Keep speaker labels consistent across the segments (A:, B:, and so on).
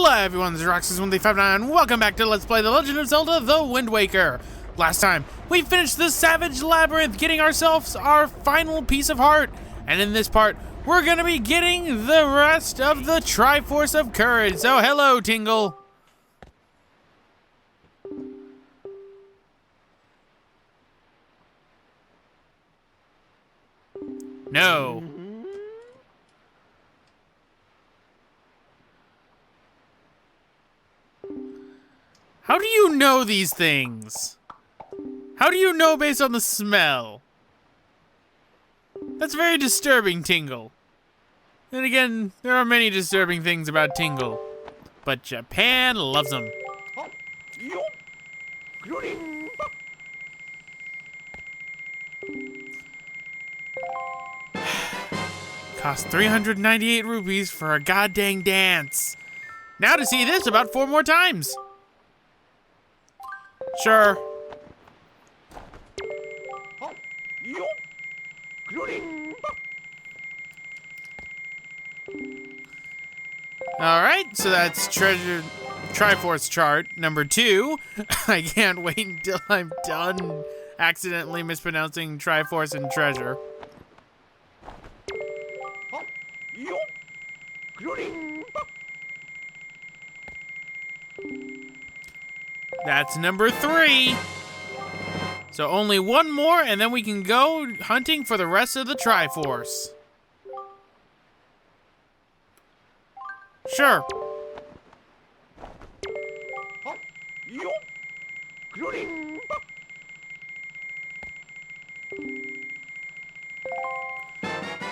A: Hello everyone, this is Roxas1359 and welcome back to Let's Play The Legend of Zelda The Wind Waker. Last time, we finished the Savage Labyrinth, getting ourselves our final piece of heart. And in this part, we're gonna be getting the rest of the Triforce of Courage. So hello, Tingle. No. How do you know these things? How do you know based on the smell? That's very disturbing, Tingle. Then again, there are many disturbing things about Tingle. But Japan loves them. Cost 398 rupees for a goddamn dance. Now to see this about 4 more times. Sure. Alright, so that's Triforce chart number 2. I can't wait until I'm done accidentally mispronouncing Triforce and treasure. That's number 3. So only one more, and then we can go hunting for the rest of the Triforce. Sure.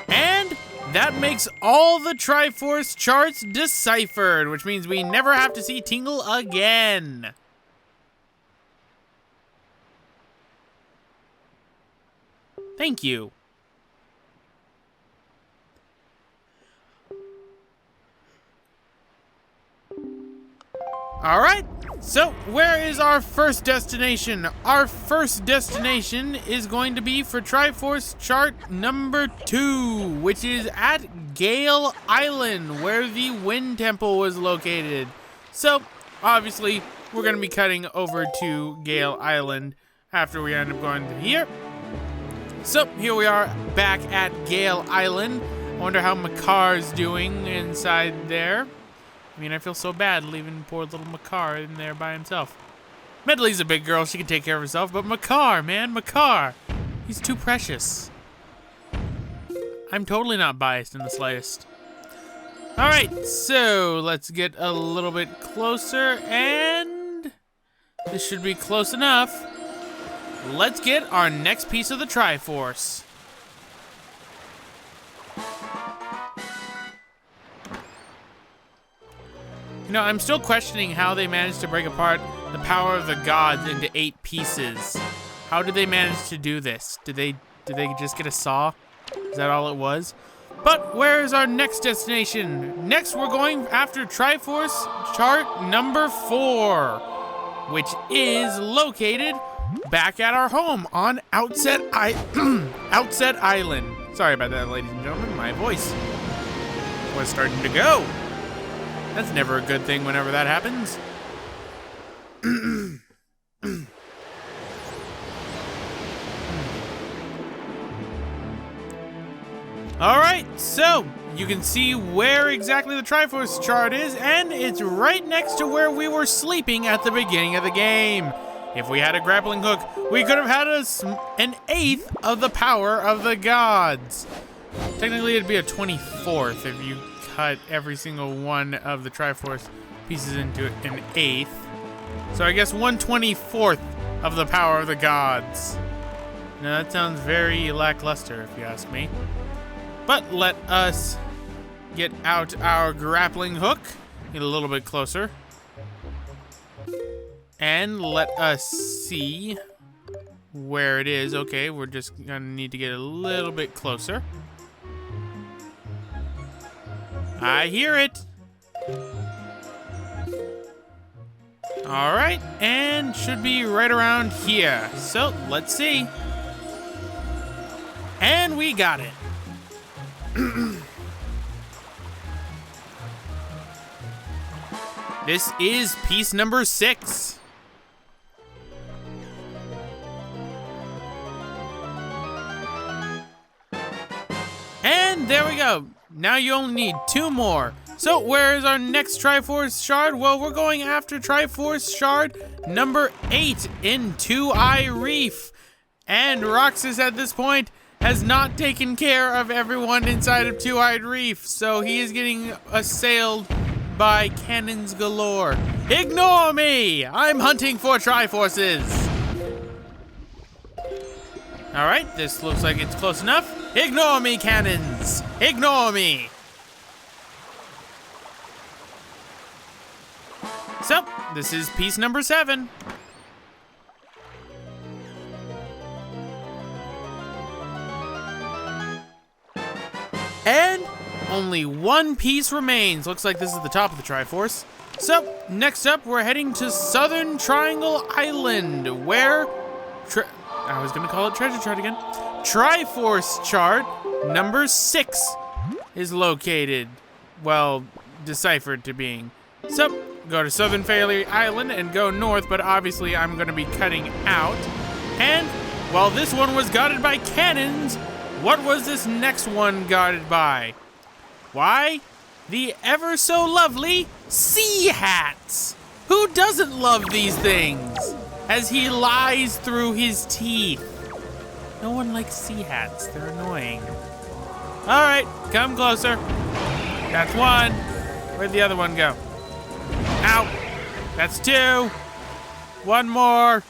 A: And that makes all the Triforce charts deciphered, which means we never have to see Tingle again. Thank you. All right, so where is our first destination? Our first destination is going to be for Triforce chart number 2, which is at Gale Island, where the Wind Temple was located. So, obviously, we're gonna be cutting over to Gale Island after we end up going to here. So, here we are back at Gale Island. I wonder how Makar's doing inside there. I mean, I feel so bad leaving poor little Makar in there by himself. Medley's a big girl, she can take care of herself, but Makar, man, Makar, he's too precious. I'm totally not biased in the slightest. Alright, so let's get a little bit closer, and this should be close enough. Let's get our next piece of the Triforce. You know, I'm still questioning how they managed to break apart the power of the gods into 8 pieces. How did they manage to do this? Did they just get a saw? Is that all it was? But where is our next destination? Next, we're going after Triforce chart number 4, which is located back at our home on Outset Island. Sorry about that, ladies and gentlemen. My voice was starting to go. That's never a good thing whenever that happens. Alright, so you can see where exactly the Triforce chart is, and it's right next to where we were sleeping at the beginning of the game. If we had a grappling hook, we could have had an 1/8 of the power of the gods. Technically, it'd be a 24th if you cut every single one of the Triforce pieces into an 1/8. So I guess 1/24th of the power of the gods. Now that sounds very lackluster if you ask me. But let us get out our grappling hook, get a little bit closer. And let us see where it is. Okay, we're just gonna need to get a little bit closer. I hear it. All right, and should be right around here. So let's see. And we got it. This is piece number 6. And there we go. Now you only need 2 more. So where is our next Triforce Shard? Well, we're going after Triforce Shard number 8 in Two-Eye Reef. And Roxas at this point has not taken care of everyone inside of Two-Eyed Reef, so he is getting assailed by cannons galore. Ignore me! I'm hunting for Triforces! Alright, this looks like it's close enough. Ignore me, cannons! Ignore me! So, this is piece number 7. And only 1 piece remains. Looks like this is the top of the Triforce. So, next up, we're heading to Southern Triangle Island, where... I was gonna call it Treasure Chart again. Triforce Chart number 6 is located. Well, deciphered to being. So, go to Southern Fairley Island and go north, but obviously I'm gonna be cutting out. And while this one was guarded by cannons, what was this next one guarded by? Why, the ever so lovely sea hats. Who doesn't love these things? As he lies through his teeth. No one likes sea hats, they're annoying. All right, come closer. That's 1. Where'd the other one go? Ow, that's 2. 1 more.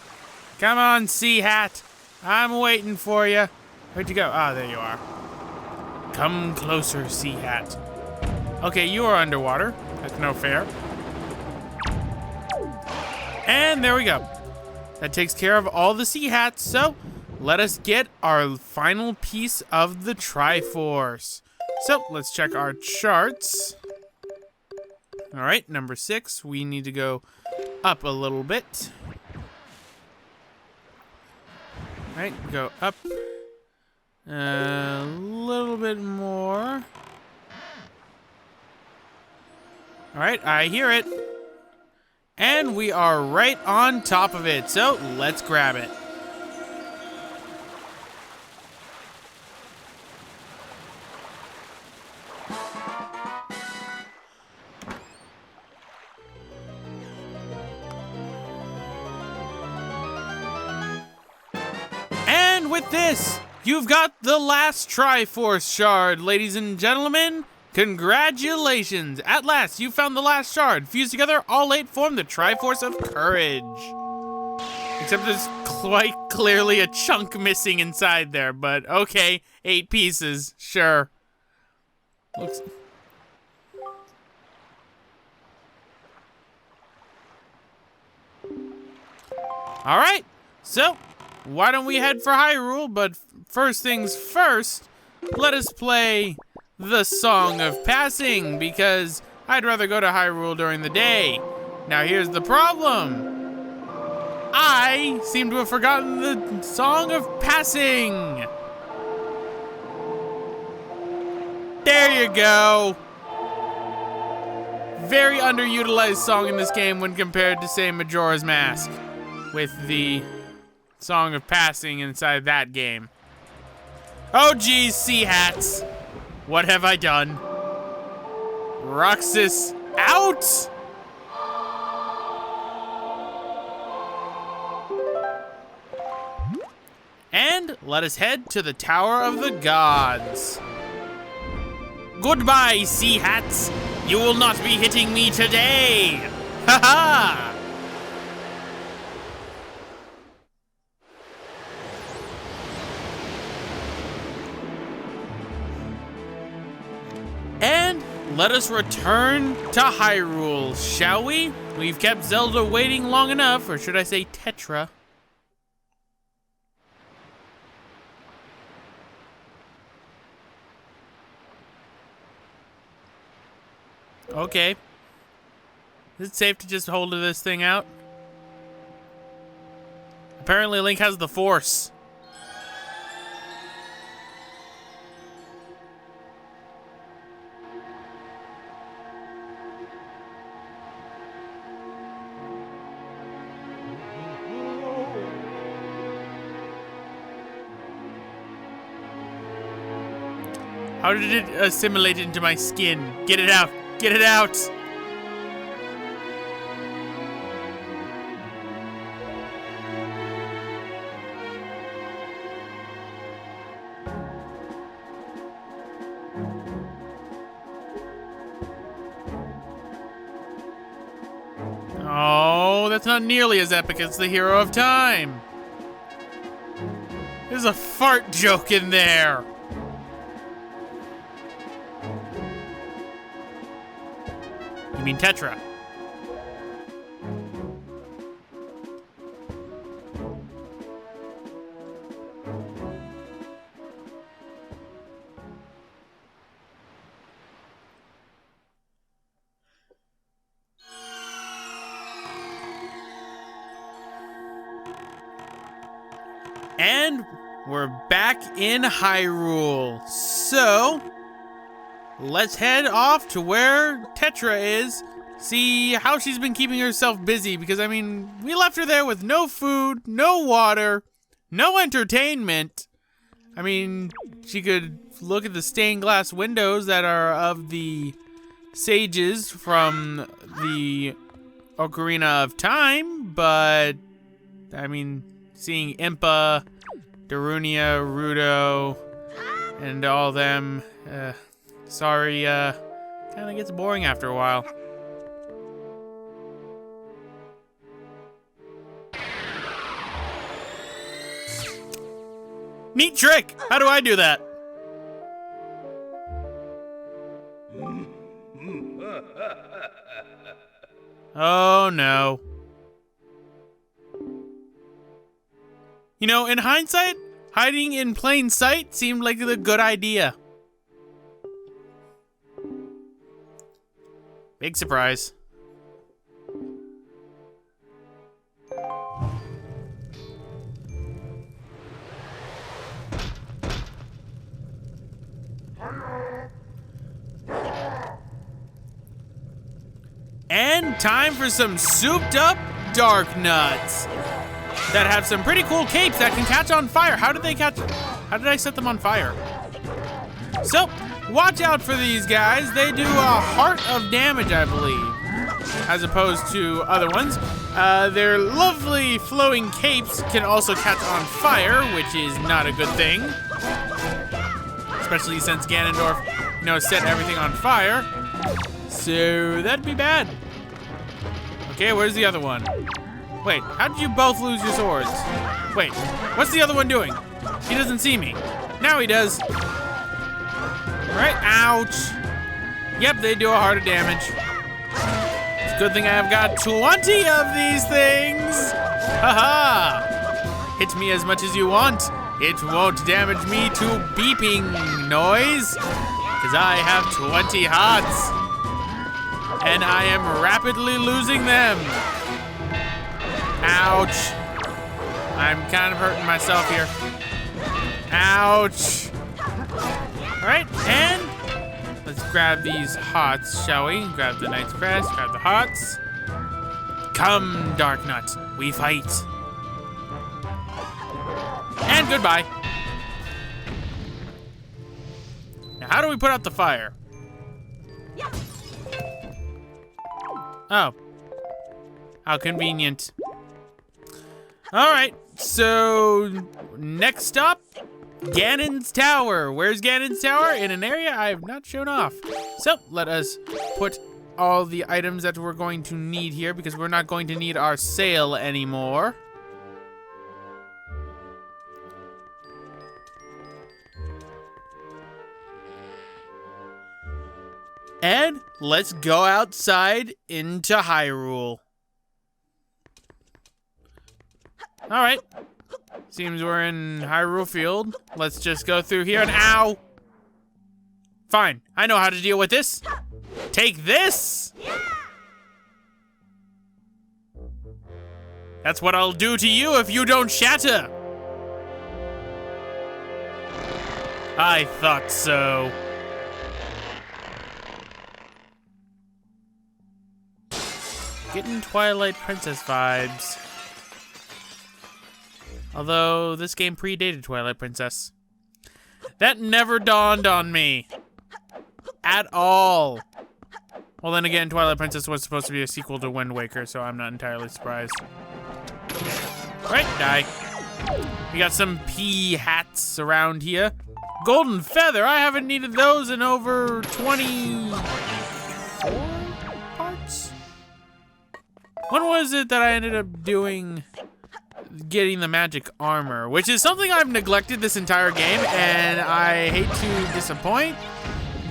A: Come on, sea hat. I'm waiting for you. Where'd you go? Ah, there you are. Come closer, sea hat. Okay, you are underwater. That's no fair. And there we go. That takes care of all the sea hats, so let us get our final piece of the Triforce. So let's check our charts. All right, number 6, we need to go up a little bit. All right, go up. A little bit more. All right, I hear it. And we are right on top of it, so let's grab it. And with this, you've got the last Triforce Shard, ladies and gentlemen. Congratulations! At last, you found the last shard. Fused together, all 8 form the Triforce of Courage. Except there's quite clearly a chunk missing inside there, but okay, 8 pieces, sure. Looks... All right, so why don't we head for Hyrule? But first things first, let us play the Song of Passing, because I'd rather go to Hyrule during the day. Now here's the problem. I seem to have forgotten the Song of Passing. There you go. Very underutilized song in this game when compared to, say, Majora's Mask, with the Song of Passing inside that game. Oh geez, sea hats. What have I done? Roxas out! And let us head to the Tower of the Gods. Goodbye, sea hats. You will not be hitting me today. Ha ha! And let us return to Hyrule, shall we? We've kept Zelda waiting long enough, or should I say Tetra. Okay. Is it safe to just hold this thing out? Apparently Link has the Force. How did it assimilate into my skin? Get it out! Get it out! Oh, that's not nearly as epic as the Hero of Time. There's a fart joke in there. You mean Tetra? And we're back in Hyrule. So, let's head off to where Tetra is, see how she's been keeping herself busy, because, I mean, we left her there with no food, no water, no entertainment. I mean, she could look at the stained glass windows that are of the sages from the Ocarina of Time, but, I mean, seeing Impa, Darunia, Rudo, and all them, sorry, kinda gets boring after a while. Neat trick! How do I do that? Oh no. You know, in hindsight, hiding in plain sight seemed like a good idea. Big surprise. And time for some souped up dark nuts that have some pretty cool capes that can catch on fire. How did I set them on fire? So, watch out for these guys. They do a heart of damage, I believe, as opposed to other ones. Their lovely flowing capes can also catch on fire, which is not a good thing. Especially since Ganondorf, you know, set everything on fire. So, that'd be bad. Okay, where's the other one? Wait, how did you both lose your swords? Wait, what's the other one doing? He doesn't see me. Now he does. Right, ouch. Yep, they do a heart of damage. It's a good thing I've got 20 of these things. Haha. Hit me as much as you want. It won't damage me to beeping noise, because I have 20 hearts. And I am rapidly losing them. Ouch. I'm kind of hurting myself here. Ouch. All right, and let's grab these hearts, shall we? Grab the Knight's Crest, grab the hearts. Come, Dark Nut, we fight. And goodbye. Now, how do we put out the fire? Oh. How convenient. All right, so next up, Ganon's Tower. Where's Ganon's Tower? In an area I have not shown off. So let us put all the items that we're going to need here, because we're not going to need our sail anymore. And let's go outside into Hyrule. All right. Seems we're in Hyrule Field. Let's just go through here and ow! Fine, I know how to deal with this. Take this! That's what I'll do to you if you don't shatter. I thought so. Getting Twilight Princess vibes. Although, this game predated Twilight Princess. That never dawned on me. At all. Well, then again, Twilight Princess was supposed to be a sequel to Wind Waker, so I'm not entirely surprised. Right, die. We got some pea hats around here. Golden feather, I haven't needed those in over 24 parts? When was it that I ended up getting the magic armor, which is something I've neglected this entire game, and I hate to disappoint,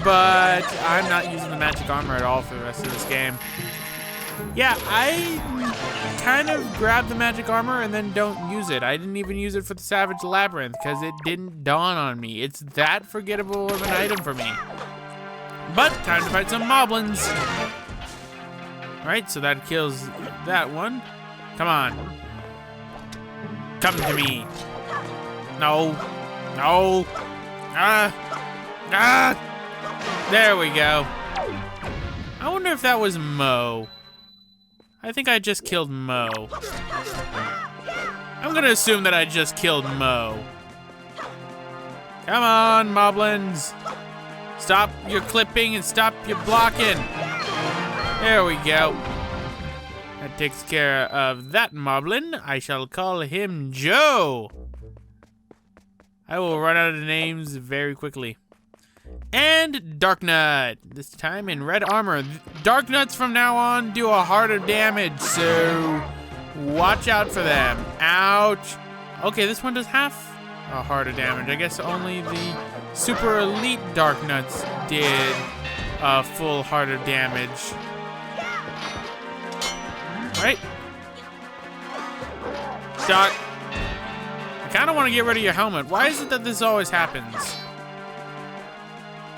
A: but I'm not using the magic armor at all for the rest of this game. Yeah, I kind of grabbed the magic armor and then don't use it. I didn't even use it for the Savage Labyrinth because it didn't dawn on me. It's that forgettable of an item for me. But time to fight some moblins. Alright, so that kills that one. Come on. Come to me. No. No. There we go. I wonder if that was Mo. I think I just killed Mo. I'm gonna assume that I just killed Mo. Come on, moblins. Stop your clipping and stop your blocking. There we go. That takes care of that moblin. I shall call him Joe. I will run out of names very quickly. And Darknut, this time in red armor. Darknuts from now on do a harder damage, so watch out for them. Ouch. Okay, this one does half a harder damage. I guess only the super elite Darknuts did full harder damage. Right? Doc, I kind of want to get rid of your helmet. Why is it that this always happens?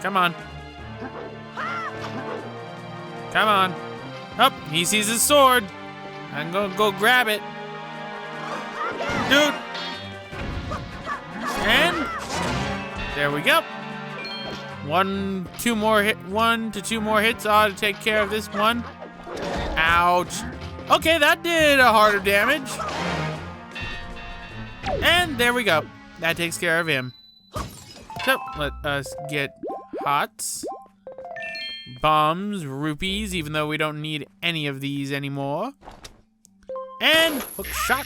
A: Come on. Come on. Oh, he sees his sword. I'm gonna go grab it. Dude. And there we go. 1 to 2 more hits ought to take care of this one. Ouch. Okay, that did a harder damage. And there we go. That takes care of him. So let us get hots, bombs, rupees, even though we don't need any of these anymore. And hook shot.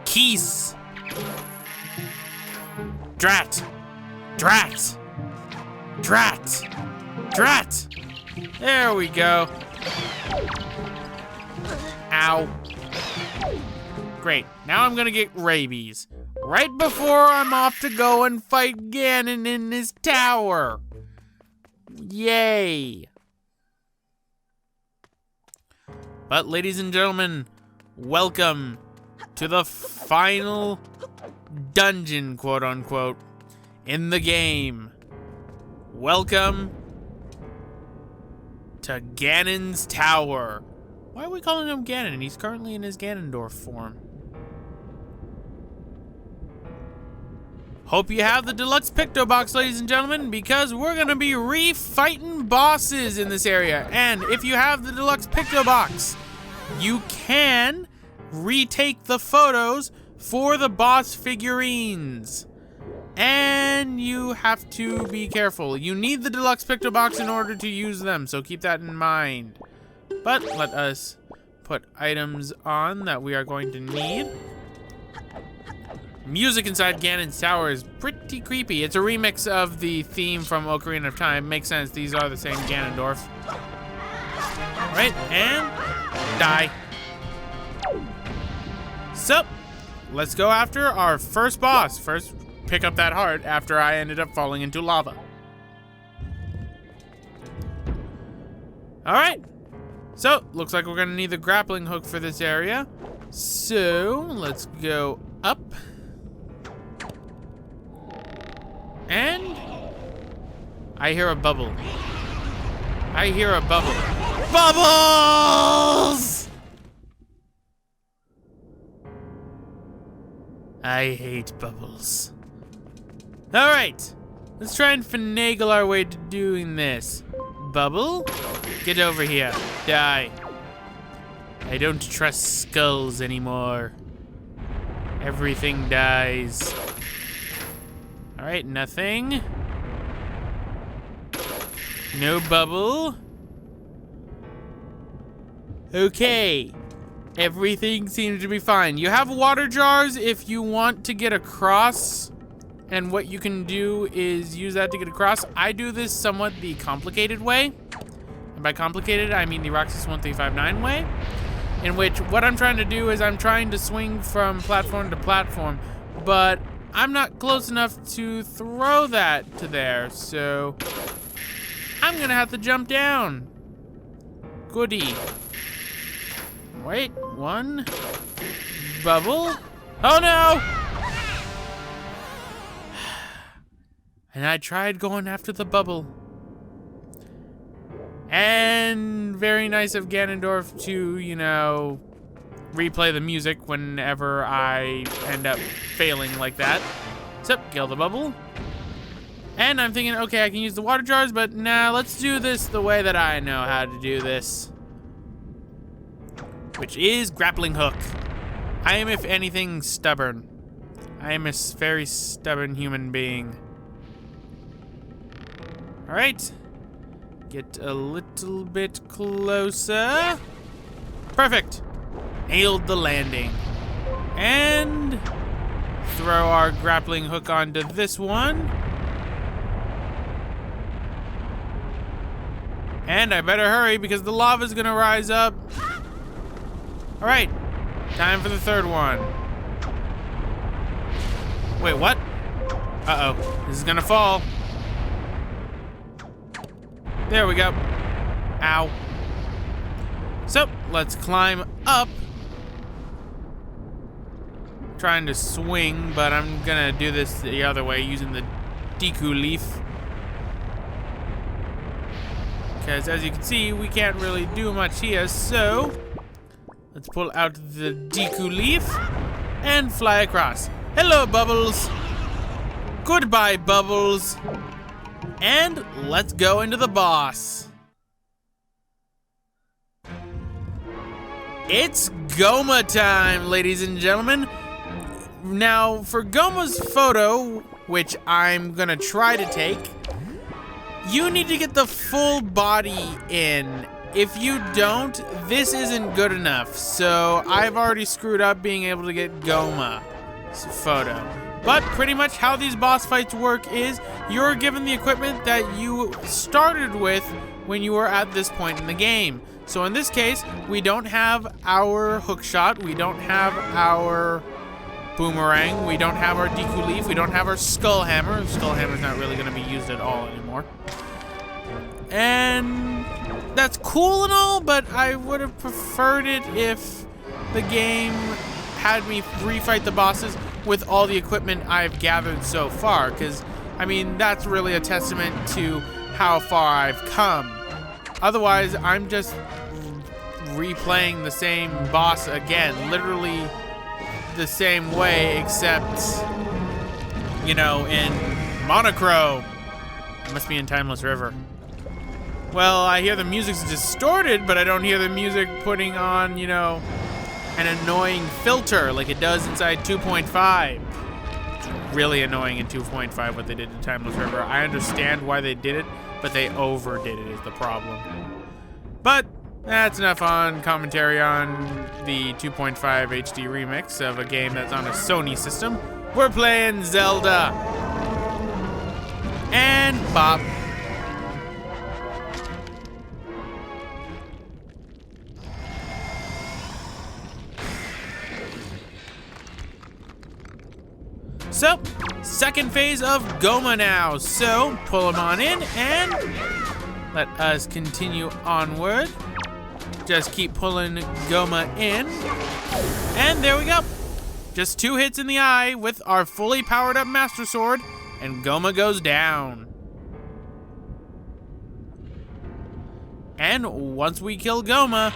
A: Keys. Drat. Drat. Drat. Drat. There we go. Ow. Great. Now I'm gonna get rabies. Right before I'm off to go and fight Ganon in his tower. Yay. But ladies and gentlemen, welcome to the final dungeon, quote unquote, in the game. Welcome to Ganon's tower. Why are we calling him Ganon? He's currently in his Ganondorf form. Hope you have the deluxe Picto Box, ladies and gentlemen, because we're gonna be re-fighting bosses in this area. And if you have the deluxe Picto Box, you can retake the photos for the boss figurines. And you have to be careful. You need the deluxe Picto Box in order to use them, so keep that in mind. But let us put items on that we are going to need. Music inside Ganon's tower is pretty creepy. It's a remix of the theme from Ocarina of Time. Makes sense, these are the same Ganondorf. Alright, and die. So, let's go after our first boss. First, pick up that heart after I ended up falling into lava. Alright, so looks like we're gonna need the grappling hook for this area. So, let's go up. And I hear a bubble. I hear a bubble. Bubbles! I hate bubbles. All right, let's try and finagle our way to doing this. Bubble, get over here, die. I don't trust skulls anymore. Everything dies. All right, nothing. No bubble. Okay. Everything seems to be fine. You have water jars if you want to get across. And what you can do is use that to get across. I do this somewhat the complicated way. And by complicated, I mean the Roxas 1359 way. In which what I'm trying to do is I'm trying to swing from platform to platform. But I'm not close enough to throw that to there. So I'm gonna have to jump down. Goody. Wait, one bubble. Oh no! And I tried going after the bubble. And very nice of Ganondorf to, you know, replay the music whenever I end up failing like that. So, kill the bubble. And I'm thinking, okay, I can use the water jars, but nah, let's do this the way that I know how to do this. Which is grappling hook. I am, if anything, stubborn. I am a very stubborn human being. All right. Get a little bit closer. Perfect. Nailed the landing. And throw our grappling hook onto this one. And I better hurry because the lava's gonna rise up. All right, time for the third one. Wait, what? Uh-oh, this is gonna fall. There we go. Ow. So, let's climb up. Trying to swing, but I'm gonna do this the other way using the Deku leaf. Because as you can see, we can't really do much here, so let's pull out the Deku leaf and fly across. Hello, Bubbles. Goodbye, Bubbles. And let's go into the boss. It's Goma time, ladies and gentlemen. Now, for Goma's photo, which I'm gonna try to take, you need to get the full body in. If you don't, this isn't good enough. So I've already screwed up being able to get Goma's photo. But pretty much how these boss fights work is you're given the equipment that you started with when you were at this point in the game. So in this case, we don't have our hook shot, we don't have our boomerang, we don't have our Deku leaf, we don't have our skull hammer. Skull hammer's not really going to be used at all anymore. And that's cool and all, but I would have preferred it if the game had me refight the bosses with all the equipment I've gathered so far, because, I mean, that's really a testament to how far I've come. Otherwise, I'm just replaying the same boss again, literally the same way, except, you know, in monochrome. It must be in Timeless River. Well, I hear the music's distorted, but I don't hear the music putting on, you know, an annoying filter like it does inside 2.5. It's really annoying in 2.5 what they did in Timeless River. I understand why they did it, but they overdid it is the problem. But that's enough on commentary on the 2.5 HD remix of a game that's on a Sony system. We're playing Zelda. And bop. So, second phase of Goma now. So, pull him on in and let us continue onward. Just keep pulling Goma in. And there we go. Just 2 hits in the eye with our fully powered up Master Sword, and Goma goes down. And once we kill Goma,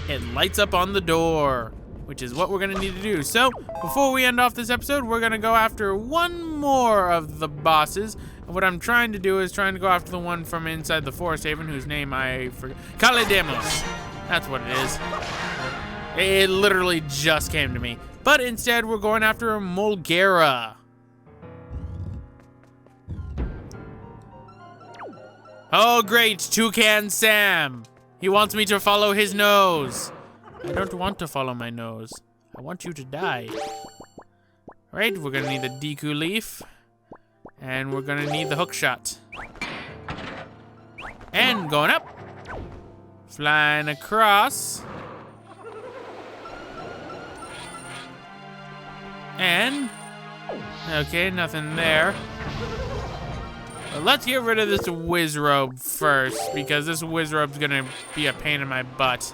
A: it lights up on the door, which is what we're gonna need to do. So, before we end off this episode, we're gonna go after one more of the bosses. And what I'm trying to do is trying to go after the one from inside the Forest Haven, whose name I forget. Kalidemos. That's what it is. It literally just came to me. But instead, we're going after Mulgarath. Oh, great, Toucan Sam. He wants me to follow his nose. I don't want to follow my nose. I want you to die. Right, we're gonna need the Deku Leaf. And we're gonna need the hook shot. And going up. Flying across. And, okay, nothing there. But let's get rid of this Wizrobe first, because this Wizrobe's gonna be a pain in my butt.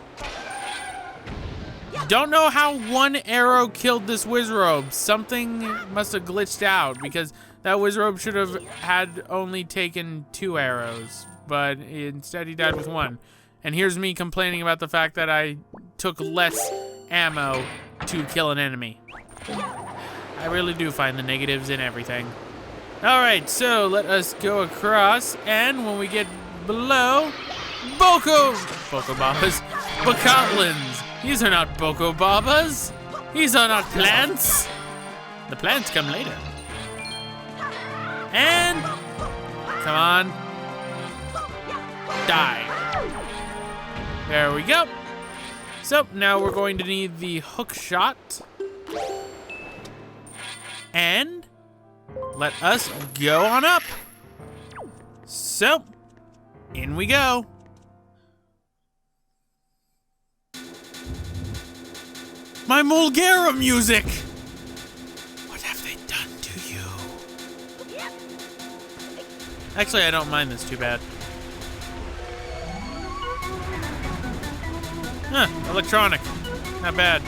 A: Don't know how one arrow killed this Wizrobe. Something must have glitched out, because that Wizrobe should have had only taken 2 arrows, but instead he died with 1. And here's me complaining about the fact that I took less ammo to kill an enemy. I really do find the negatives in everything. All right, so let us go across, and when we get below, Boko Babas, Bokotlins. These are not Boko Babas. These are not plants. The plants come later. And, come on, die. There we go. So now we're going to need the hook shot. And let us go on up. So, in we go. My Mulgara music! What have they done to you? Actually, I don't mind this too bad. Huh, electronic. Not bad.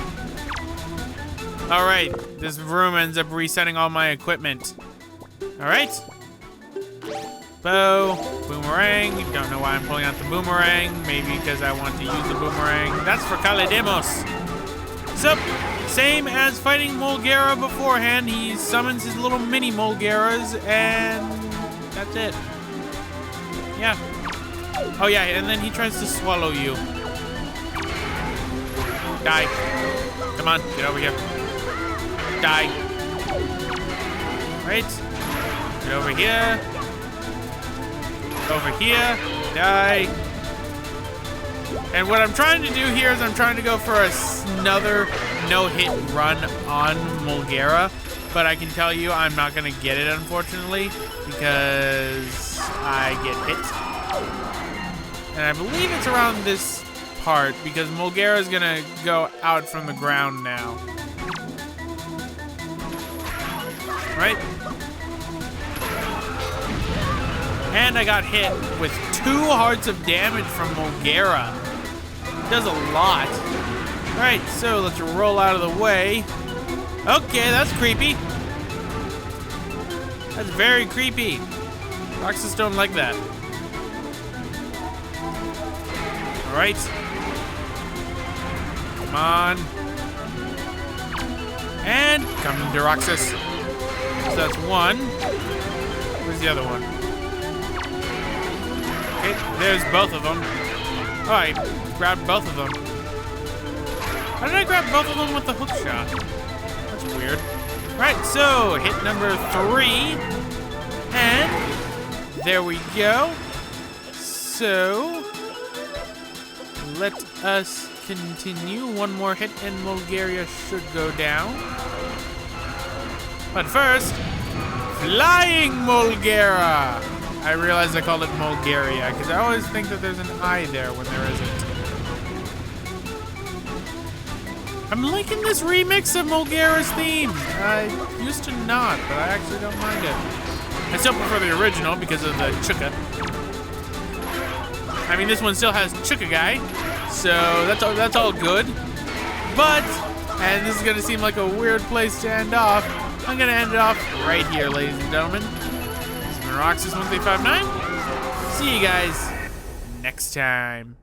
A: Alright, this room ends up resetting all my equipment. Alright. Bow, boomerang. Don't know why I'm pulling out the boomerang. Maybe because I want to use the boomerang. That's for Kalidemos. So, same as fighting Mulgara beforehand. He summons his little mini Mulgaras, and that's it. Yeah. Oh yeah, and then he tries to swallow you. Die. Come on, get over here. Die. Right. Get over here. Over here. Die. And what I'm trying to do here is I'm trying to go for another no-hit run on Mulgara. But I can tell you I'm not going to get it, unfortunately, because I get hit. And I believe it's around this part, because Mulgara is going to go out from the ground now. Right? And I got hit with 2 hearts of damage from Mulgara. Does a lot. Alright, so let's roll out of the way. Okay, that's creepy. That's very creepy. Roxas don't like that. Alright. Come on. And come to Roxas. So that's 1. Where's the other one? Okay, there's both of them. Oh, I grabbed both of them. How did I grab both of them with the hook shot? That's weird. Alright, so hit number 3. And there we go. So let us continue. One more hit and Mulgara should go down. But first, Flying Mulgara! I realized I called it Mulgaria, because I always think that there's an I there when there isn't. I'm liking this remix of Mulgara's theme. I used to not, but I actually don't mind it. I still prefer the original because of the Chuka. I mean, this one still has Chuka guy, so that's all good. But, and this is going to seem like a weird place to end off, I'm going to end it off right here, ladies and gentlemen. This has been Roxas1359. See you guys next time.